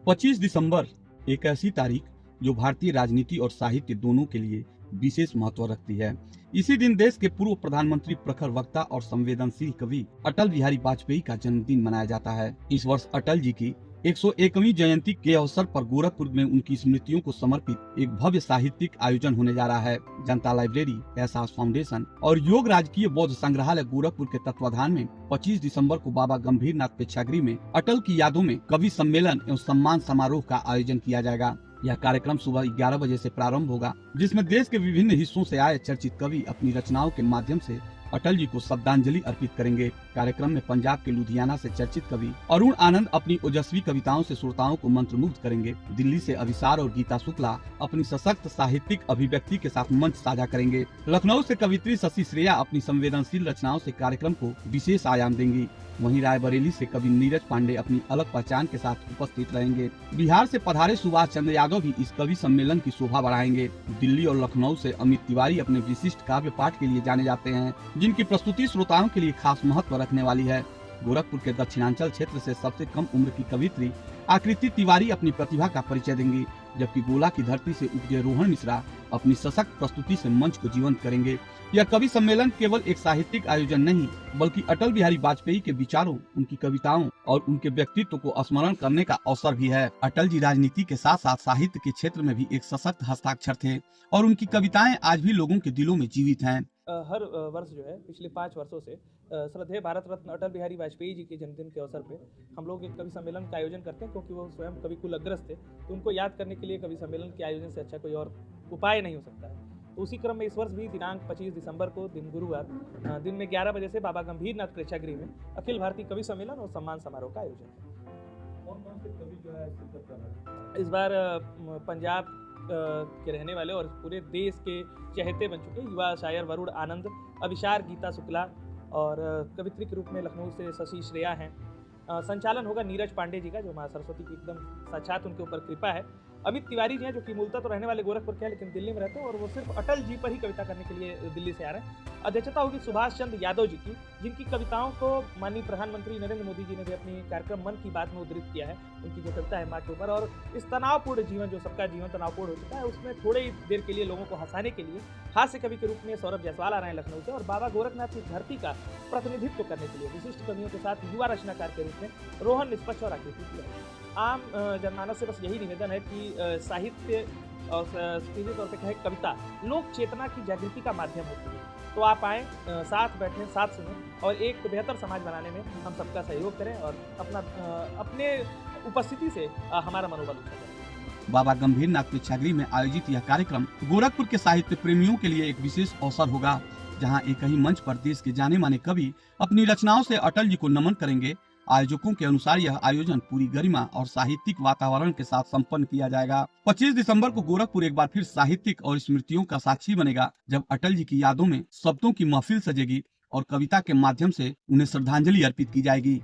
25 दिसंबर एक ऐसी तारीख जो भारतीय राजनीति और साहित्य दोनों के लिए विशेष महत्व रखती है। इसी दिन देश के पूर्व प्रधानमंत्री, प्रखर वक्ता और संवेदनशील कवि अटल बिहारी वाजपेयी का जन्मदिन मनाया जाता है। इस वर्ष अटल जी की 101वीं जयंती के अवसर पर गोरखपुर में उनकी स्मृतियों को समर्पित एक भव्य साहित्यिक आयोजन होने जा रहा है। जनता लाइब्रेरी, एहसास फाउंडेशन और योग राजकीय बौद्ध संग्रहालय गोरखपुर के तत्वाधान में 25 दिसंबर को बाबा गंभीर नाथ प्रेक्षागृह में अटल की यादों में कवि सम्मेलन एवं सम्मान समारोह का आयोजन किया जाएगा। यह कार्यक्रम सुबह 11 बजे से प्रारंभ होगा, जिसमें देश के विभिन्न हिस्सों से आए चर्चित कवि अपनी रचनाओं के माध्यम से अटल जी को श्रद्धांजलि अर्पित करेंगे। कार्यक्रम में पंजाब के लुधियाना से चर्चित कवि अरुण आनंद अपनी ओजस्वी कविताओं से श्रोताओं को मंत्रमुग्ध करेंगे। दिल्ली से अभिसार और गीता शुक्ला अपनी सशक्त साहित्यिक अभिव्यक्ति के साथ मंच साझा करेंगे। लखनऊ से कवित्री शशि श्रेया अपनी संवेदनशील रचनाओं से कार्यक्रम को विशेष आयाम देंगी। वहीं रायबरेली से कवि नीरज पांडे अपनी अलग पहचान के साथ उपस्थित रहेंगे। बिहार से पधारे सुभाष चंद्र यादव भी इस कवि सम्मेलन की शोभा बढ़ाएंगे। दिल्ली और लखनऊ से अमित तिवारी अपने विशिष्ट काव्य पाठ के लिए जाने जाते हैं, जिनकी प्रस्तुति श्रोताओं के लिए खास महत्व रखने वाली है। गोरखपुर के दक्षिणांचल क्षेत्र से सबसे कम उम्र की कवित्री आकृति तिवारी अपनी प्रतिभा का परिचय देंगी, जबकि गोला की धरती से उपजे रोहन मिश्रा अपनी सशक्त प्रस्तुति से मंच को जीवंत करेंगे। यह कवि सम्मेलन केवल एक साहित्यिक आयोजन नहीं, बल्कि अटल बिहारी वाजपेयी के विचारों, उनकी कविताओं और उनके व्यक्तित्व को स्मरण करने का अवसर भी है। अटल जी राजनीति के साथ साथ साहित्य के क्षेत्र में भी एक सशक्त हस्ताक्षर थे और उनकी कविताएं आज भी लोगों के दिलों में जीवित हैं। हर वर्ष जो है पिछले 5 वर्षों से श्रद्धेय भारत रत्न अटल बिहारी वाजपेयी जी के जन्मदिन के अवसर पे हम लोग एक कवि सम्मेलन का आयोजन करते हैं, क्योंकि वो स्वयं कवि कुल अग्रस्त थे, तो उनको याद करने के लिए कवि सम्मेलन के आयोजन से अच्छा कोई और उपाय नहीं हो सकता है। तो उसी क्रम में इस वर्ष भी दिनांक 25 दिसंबर को दिन गुरुवार दिन में 11 बजे से बाबा गंभीर नाथ प्रेक्षागृह में अखिल भारतीय कवि सम्मेलन और सम्मान समारोह का आयोजन है। कौन से कवि जो है शिरकत कर रहे हैं? इस बार पंजाब के रहने वाले और पूरे देश के चहेते बन चुके युवा शायर वरुण आनंद, अभिसार गीता शुक्ला और कवित्री के रूप में लखनऊ से शशि श्रेया हैं। संचालन होगा नीरज पांडे जी का, जो माँ सरस्वती की एकदम साक्षात उनके ऊपर कृपा है। अमित तिवारी जी हैं, जो कि मूलतः तो रहने वाले गोरखपुर के हैं लेकिन दिल्ली में रहते हैं, और वो सिर्फ अटल जी पर ही कविता करने के लिए दिल्ली से आ रहे हैं। अध्यक्षता होगी सुभाष चंद्र यादव जी की, जिनकी कविताओं को माननीय प्रधानमंत्री नरेंद्र मोदी जी ने भी अपनी कार्यक्रम मन की बात में उद्धृत किया है। उनकी जो कविता है माँ के ऊपर, और इस तनावपूर्ण जीवन, जो सबका जीवन तनावपूर्ण हो चुका है, उसमें थोड़ी ही देर के लिए लोगों को हंसाने के लिए हास्य कवि के रूप में सौरभ जायसवाल आ रहे हैं लखनऊ से, और बाबा गोरखनाथ की धरती का प्रतिनिधित्व करने के लिए विशिष्ट कवियों के साथ युवा रचनाकार के रूप में रोहन निष्पक्ष और आकृति तिवारी। आम जनमानस से बस यही निवेदन है कि साहित्य और सीधे तौर पर कहे कविता लोक चेतना की जागृति का माध्यम होती है। तो आप आएँ, साथ बैठें, साथ सुनें और एक बेहतर समाज बनाने में हम सबका सहयोग करें और अपने उपस्थिति से हमारा मनोबल ऊंचा करें। बाबा गंभीर नाथ प्रेक्षागृह में आयोजित यह कार्यक्रम गोरखपुर के साहित्य प्रेमियों के लिए एक विशेष अवसर होगा, जहां एक ही मंच पर देश के जाने माने कवि अपनी रचनाओं से अटल जी को नमन करेंगे। आयोजकों के अनुसार यह आयोजन पूरी गरिमा और साहित्यिक वातावरण के साथ संपन्न किया जाएगा। 25 दिसंबर को गोरखपुर एक बार फिर साहित्यिक और स्मृतियों का साक्षी बनेगा, जब अटल जी की यादों में शब्दों की महफिल सजेगी और कविता के माध्यम से उन्हें श्रद्धांजलि अर्पित की जाएगी।